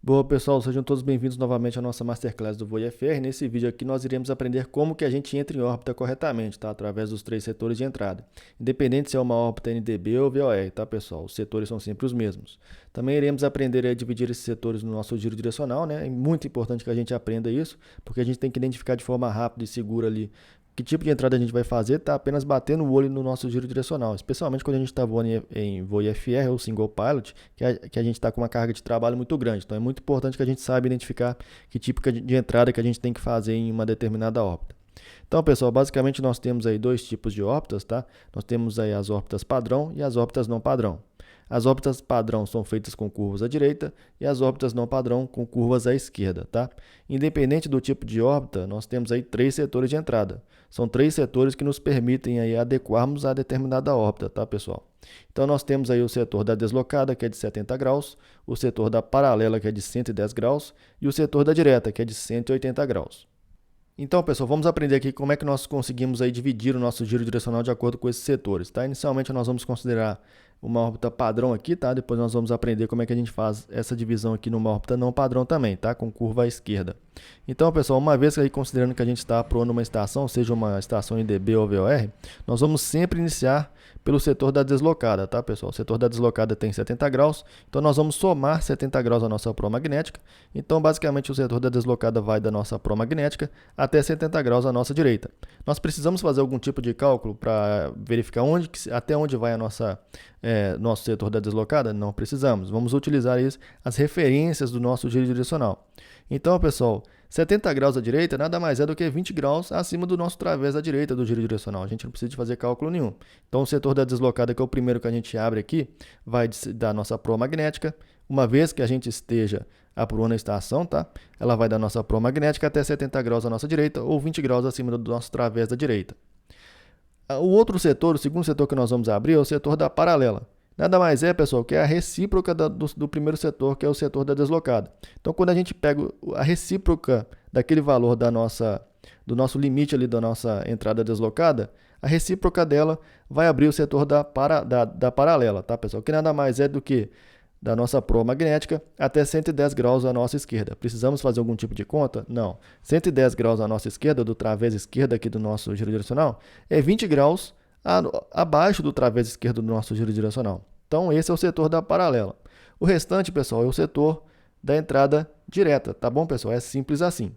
Boa pessoal, sejam todos bem-vindos novamente à nossa Masterclass do VoiFR. Nesse vídeo aqui nós iremos aprender como que a gente entra em órbita corretamente, tá? Através dos três setores de entrada. Independente se é uma órbita NDB ou VOR, tá pessoal? Os setores são sempre os mesmos. Também iremos aprender a dividir esses setores no nosso giro direcional, né? É muito importante que a gente aprenda isso, porque a gente tem que identificar de forma rápida e segura ali que tipo de entrada a gente vai fazer, tá apenas batendo o olho no nosso giro direcional, especialmente quando a gente está voando em voo IFR ou single pilot, que a gente está com uma carga de trabalho muito grande. Então é muito importante que a gente saiba identificar que tipo de entrada que a gente tem que fazer em uma determinada órbita. Então, pessoal, basicamente nós temos aí dois tipos de órbitas, tá? Nós temos aí as órbitas padrão e as órbitas não padrão. As órbitas padrão são feitas com curvas à direita e as órbitas não padrão com curvas à esquerda, tá? Independente do tipo de órbita, nós temos aí três setores de entrada. São três setores que nos permitem aí adequarmos a determinada órbita, tá, pessoal? Então nós temos aí o setor da deslocada, que é de 70 graus, o setor da paralela, que é de 110 graus, e o setor da direta, que é de 180 graus. Então, pessoal, vamos aprender aqui como é que nós conseguimos aí dividir o nosso giro direcional de acordo com esses setores, tá? Inicialmente, nós vamos considerar uma órbita padrão aqui, tá? Depois nós vamos aprender como é que a gente faz essa divisão aqui numa órbita não padrão também, tá? Com curva à esquerda. Então, pessoal, uma vez aí considerando que a gente está proando uma estação, seja uma estação NDB ou VOR, nós vamos sempre iniciar pelo setor da deslocada, tá, pessoal? O setor da deslocada tem 70 graus, então nós vamos somar 70 graus à nossa proa magnética. Então, basicamente, o setor da deslocada vai da nossa proa magnética até 70 graus à nossa direita. Nós precisamos fazer algum tipo de cálculo para verificar até onde vai a nosso setor da deslocada? Não precisamos. Vamos utilizar as referências do nosso giro direcional. Então, pessoal, 70 graus à direita nada mais é do que 20 graus acima do nosso través à direita do giro direcional. A gente não precisa de fazer cálculo nenhum. Então, o setor da deslocada, que é o primeiro que a gente abre aqui, vai da nossa proa magnética. Uma vez que a gente esteja aproando a estação, tá? Ela vai da nossa proa magnética até 70 graus à nossa direita ou 20 graus acima do nosso través da direita. O outro setor, o segundo setor que nós vamos abrir, é o setor da paralela. Nada mais é, pessoal, que é a recíproca do primeiro setor, que é o setor da deslocada. Então, quando a gente pega a recíproca daquele valor do nosso limite ali da nossa entrada deslocada, a recíproca dela vai abrir o setor da paralela, tá, pessoal? Que nada mais é do que da nossa proa magnética até 110 graus à nossa esquerda. Precisamos fazer algum tipo de conta? Não. 110 graus à nossa esquerda, do través esquerdo aqui do nosso giro direcional, é 20 graus abaixo do través esquerdo do nosso giro direcional. Então, esse é o setor da paralela. O restante, pessoal, é o setor da entrada direta, tá bom, pessoal? É simples assim.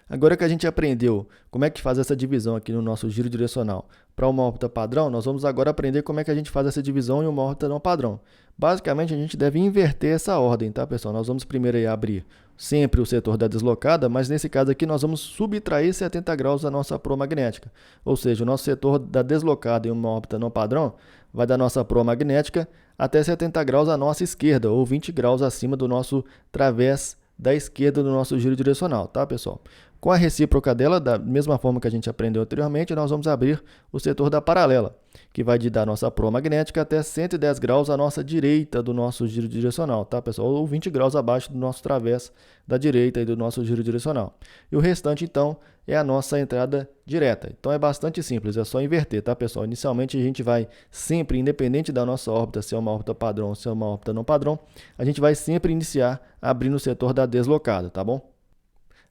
Agora que a gente aprendeu como é que faz essa divisão aqui no nosso giro direcional para uma órbita padrão, nós vamos agora aprender como é que a gente faz essa divisão em uma órbita não padrão. Basicamente, a gente deve inverter essa ordem, tá, pessoal? Nós vamos primeiro aí abrir sempre o setor da deslocada, mas nesse caso aqui nós vamos subtrair 70 graus da nossa proa magnética. Ou seja, o nosso setor da deslocada em uma órbita não padrão vai da nossa proa magnética até 70 graus à nossa esquerda, ou 20 graus acima do nosso través da esquerda do nosso giro direcional, tá, pessoal? Com a recíproca dela, da mesma forma que a gente aprendeu anteriormente, nós vamos abrir o setor da paralela, que vai da nossa proa magnética até 110 graus à nossa direita do nosso giro direcional, tá, pessoal? Ou 20 graus abaixo do nosso través da direita e do nosso giro direcional. E o restante, então, é a nossa entrada direta. Então, é bastante simples, é só inverter, tá, pessoal? Inicialmente, a gente vai sempre, independente da nossa órbita, se é uma órbita padrão ou se é uma órbita não padrão, a gente vai sempre iniciar abrindo o setor da deslocada, tá bom?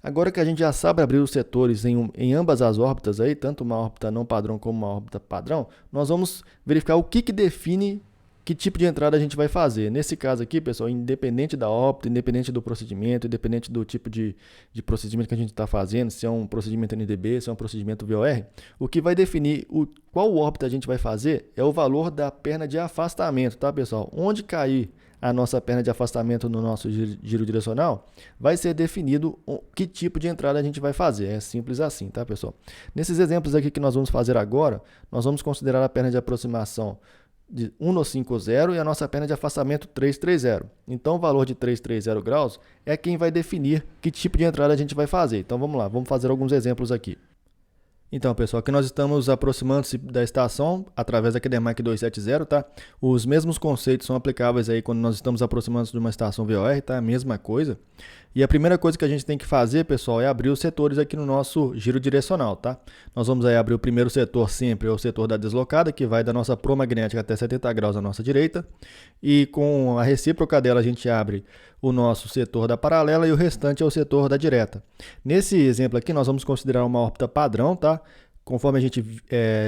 Agora que a gente já sabe abrir os setores em ambas as órbitas, aí, tanto uma órbita não padrão como uma órbita padrão, nós vamos verificar o que define que tipo de entrada a gente vai fazer. Nesse caso aqui, pessoal, independente da órbita, independente do procedimento, independente do tipo de procedimento que a gente está fazendo, se é um procedimento NDB, se é um procedimento VOR, o que vai definir qual órbita a gente vai fazer é o valor da perna de afastamento, tá, pessoal? Onde cair a nossa perna de afastamento no nosso giro direcional, vai ser definido que tipo de entrada a gente vai fazer. É simples assim, tá, pessoal? Nesses exemplos aqui que nós vamos fazer agora, nós vamos considerar a perna de aproximação de 1,50 e a nossa perna de afastamento 330. Então, o valor de 330 graus é quem vai definir que tipo de entrada a gente vai fazer. Então, vamos lá, vamos fazer alguns exemplos aqui. Então, pessoal, aqui nós estamos aproximando-se da estação através da KDMAC 270, tá? Os mesmos conceitos são aplicáveis aí quando nós estamos aproximando de uma estação VOR, tá? A mesma coisa. E a primeira coisa que a gente tem que fazer, pessoal, é abrir os setores aqui no nosso giro direcional, tá? Nós vamos aí abrir o primeiro setor sempre, é o setor da deslocada, que vai da nossa proa magnética até 70 graus à nossa direita. E com a recíproca dela, a gente abre o nosso setor da paralela e o restante é o setor da direta. Nesse exemplo aqui, nós vamos considerar uma órbita padrão, tá? Conforme a gente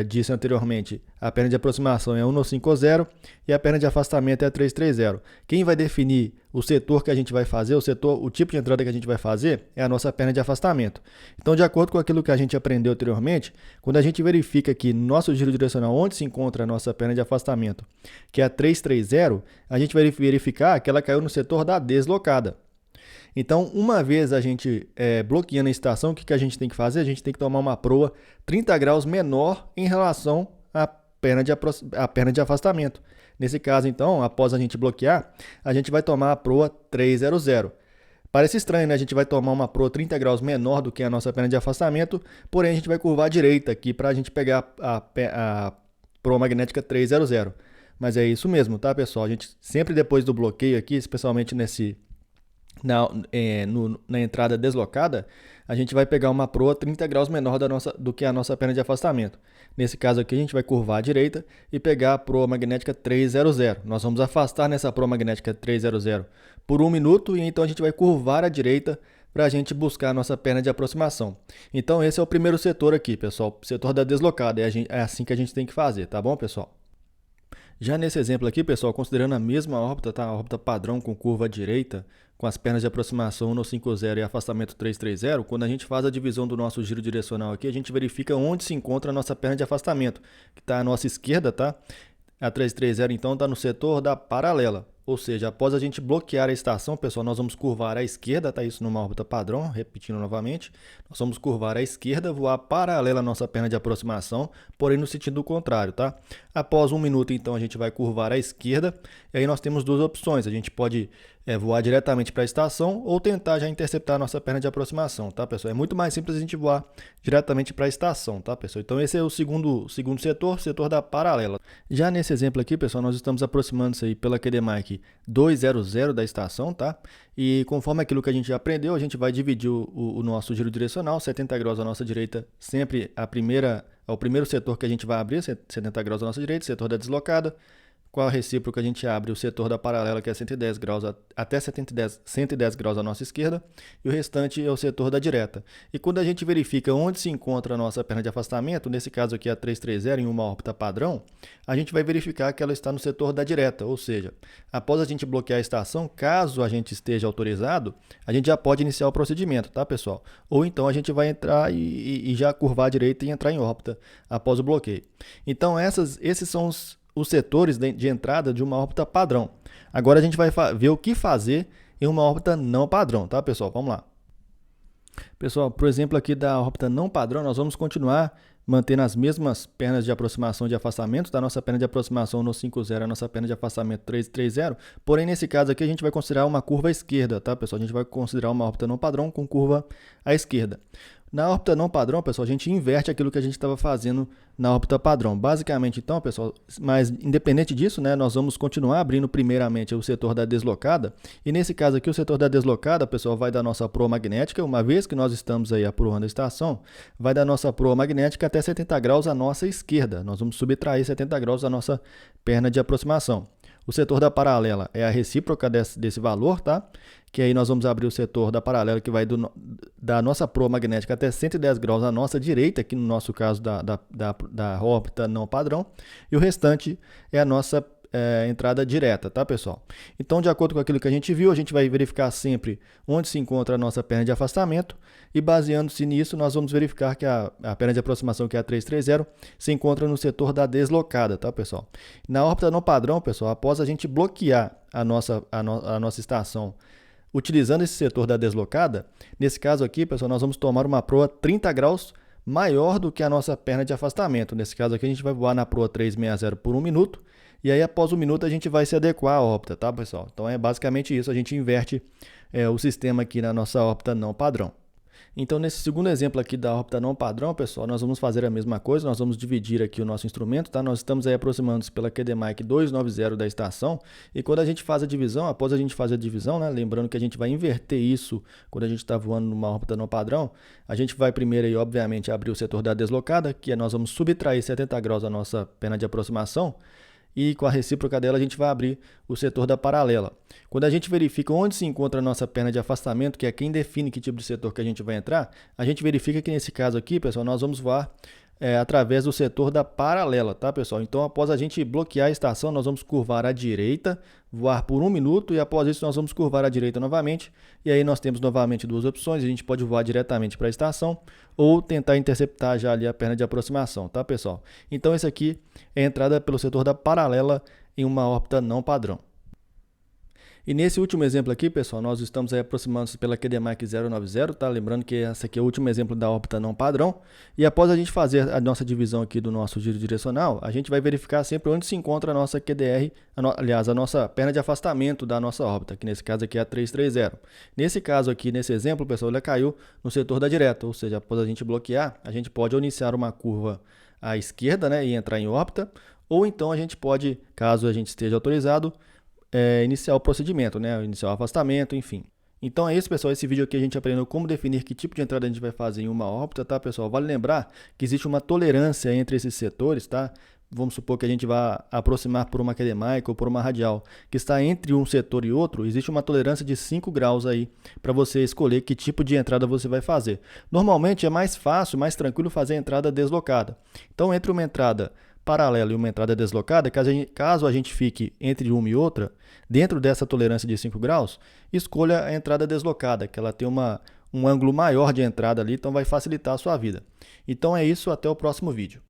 disse anteriormente, a perna de aproximação é 1,50 e a perna de afastamento é 3,30. Quem vai definir o setor que a gente vai fazer, o tipo de entrada que a gente vai fazer, é a nossa perna de afastamento. Então, de acordo com aquilo que a gente aprendeu anteriormente, quando a gente verifica aqui no nosso giro direcional onde se encontra a nossa perna de afastamento, que é a 3,30, a gente vai verificar que ela caiu no setor da deslocada. Então, uma vez a gente bloqueando a estação, o que a gente tem que fazer? A gente tem que tomar uma proa 30 graus menor em relação à perna de afastamento. Nesse caso, então, após a gente bloquear, a gente vai tomar a proa 300. Parece estranho, né? A gente vai tomar uma proa 30 graus menor do que a nossa perna de afastamento, porém a gente vai curvar à direita aqui para a gente pegar a proa magnética 300. Mas é isso mesmo, tá, pessoal? A gente sempre depois do bloqueio aqui, especialmente na entrada deslocada, a gente vai pegar uma proa 30 graus menor do que a nossa perna de afastamento. Nesse caso aqui, a gente vai curvar à direita e pegar a proa magnética 300. Nós vamos afastar nessa proa magnética 300 por 1 minuto e então a gente vai curvar à direita para a gente buscar a nossa perna de aproximação. Então esse é o primeiro setor aqui, pessoal, setor da deslocada. É assim que a gente tem que fazer, tá bom, pessoal? Já nesse exemplo aqui, pessoal, considerando a mesma órbita, tá? A órbita padrão com curva à direita, com as pernas de aproximação 1,50 e afastamento 3,30, quando a gente faz a divisão do nosso giro direcional aqui, a gente verifica onde se encontra a nossa perna de afastamento, que está à nossa esquerda, tá? A 330, então, está no setor da paralela. Ou seja, após a gente bloquear a estação, pessoal, nós vamos curvar à esquerda, tá? Isso numa órbita padrão, repetindo novamente. Nós vamos curvar à esquerda, voar paralela à nossa perna de aproximação, porém no sentido contrário, tá? Após 1 minuto, então, a gente vai curvar à esquerda. E aí nós temos duas opções. A gente pode voar diretamente para a estação ou tentar já interceptar a nossa perna de aproximação, tá, pessoal? É muito mais simples a gente voar diretamente para a estação, tá, pessoal? Então esse é o segundo setor da paralela. Já nesse exemplo aqui, pessoal, nós estamos aproximando-se aí pela QDMAIC 200 da estação, tá? E conforme aquilo que a gente já aprendeu, a gente vai dividir o nosso giro direcional, 70 graus à nossa direita, sempre o primeiro setor que a gente vai abrir, 70 graus à nossa direita, setor da deslocada. Com a recíproca, a gente abre o setor da paralela, que é 110 graus até 110 graus à nossa esquerda, e o restante é o setor da direta. E quando a gente verifica onde se encontra a nossa perna de afastamento, nesse caso aqui a 330 em uma órbita padrão, a gente vai verificar que ela está no setor da direta, ou seja, após a gente bloquear a estação, caso a gente esteja autorizado, a gente já pode iniciar o procedimento, tá, pessoal? Ou então a gente vai entrar e já curvar à direita e entrar em órbita após o bloqueio. Então esses são os setores de entrada de uma órbita padrão. Agora a gente vai ver o que fazer em uma órbita não padrão, tá, pessoal? Vamos lá. Pessoal, por exemplo aqui da órbita não padrão, nós vamos continuar mantendo as mesmas pernas de aproximação de afastamento, da nossa perna de aproximação 1,50, a nossa perna de afastamento 3,30, porém nesse caso aqui a gente vai considerar uma curva à esquerda, tá, pessoal? A gente vai considerar uma órbita não padrão com curva à esquerda. Na órbita não padrão, pessoal, a gente inverte aquilo que a gente estava fazendo na órbita padrão. Basicamente, então, pessoal, mas independente disso, né, nós vamos continuar abrindo primeiramente o setor da deslocada. E nesse caso aqui, o setor da deslocada, pessoal, vai da nossa proa magnética, uma vez que nós estamos aí aproando a estação, vai da nossa proa magnética até 70 graus à nossa esquerda. Nós vamos subtrair 70 graus da nossa perna de aproximação. O setor da paralela é a recíproca desse valor, tá? Que aí nós vamos abrir o setor da paralela que vai da nossa proa magnética até 110 graus à nossa direita, aqui no nosso caso da órbita não padrão, e o restante é a nossa entrada direta, tá, pessoal? Então, de acordo com aquilo que a gente viu, a gente vai verificar sempre onde se encontra a nossa perna de afastamento e baseando-se nisso, nós vamos verificar que a perna de aproximação, que é a 330, se encontra no setor da deslocada, tá, pessoal? Na órbita não padrão, pessoal, após a gente bloquear a nossa estação utilizando esse setor da deslocada, nesse caso aqui, pessoal, nós vamos tomar uma proa 30 graus maior do que a nossa perna de afastamento. Nesse caso aqui, a gente vai voar na proa 360 por 1 minuto, e aí após 1 minuto a gente vai se adequar à órbita, tá, pessoal? Então é basicamente isso, a gente inverte o sistema aqui na nossa órbita não padrão. Então, nesse segundo exemplo aqui da órbita não padrão, pessoal, nós vamos fazer a mesma coisa, nós vamos dividir aqui o nosso instrumento, tá? Nós estamos aí aproximando-nos pela QDMAIC 290 da estação, e quando a gente faz a divisão, após a gente fazer a divisão, né, lembrando que a gente vai inverter isso quando a gente está voando numa órbita não padrão, a gente vai primeiro aí, obviamente, abrir o setor da deslocada, que nós vamos subtrair 70 graus da nossa perna de aproximação, e com a recíproca dela a gente vai abrir o setor da paralela. Quando a gente verifica onde se encontra a nossa perna de afastamento, que é quem define que tipo de setor que a gente vai entrar, a gente verifica que nesse caso aqui, pessoal, nós vamos voar através do setor da paralela, tá, pessoal? Então, após a gente bloquear a estação, nós vamos curvar à direita, voar por 1 minuto e após isso nós vamos curvar à direita novamente. E aí nós temos novamente duas opções, a gente pode voar diretamente para a estação ou tentar interceptar já ali a perna de aproximação, tá, pessoal? Então, esse aqui é a entrada pelo setor da paralela em uma órbita não padrão. E nesse último exemplo aqui, pessoal, nós estamos aí aproximando-se pela QDMAC 090, tá? Lembrando que esse aqui é o último exemplo da órbita não padrão. E após a gente fazer a nossa divisão aqui do nosso giro direcional, a gente vai verificar sempre onde se encontra a nossa QDR, aliás, a nossa perna de afastamento da nossa órbita, que nesse caso aqui é a 330. Nesse caso aqui, nesse exemplo, pessoal, ela caiu no setor da direta, ou seja, após a gente bloquear, a gente pode iniciar uma curva à esquerda, né, e entrar em órbita, ou então a gente pode, caso a gente esteja autorizado, iniciar o procedimento, né? Iniciar o afastamento, enfim. Então é isso, pessoal. Esse vídeo aqui a gente aprendeu como definir que tipo de entrada a gente vai fazer em uma órbita, tá, pessoal? Vale lembrar que existe uma tolerância entre esses setores, tá? Vamos supor que a gente vá aproximar por uma QDMAIC ou por uma radial que está entre um setor e outro, existe uma tolerância de 5 graus aí para você escolher que tipo de entrada você vai fazer. Normalmente é mais fácil, mais tranquilo fazer a entrada deslocada. Então, entre uma entrada paralela e uma entrada deslocada, caso a gente fique entre uma e outra, dentro dessa tolerância de 5 graus, escolha a entrada deslocada, que ela tem um ângulo maior de entrada ali, então vai facilitar a sua vida. Então é isso, até o próximo vídeo.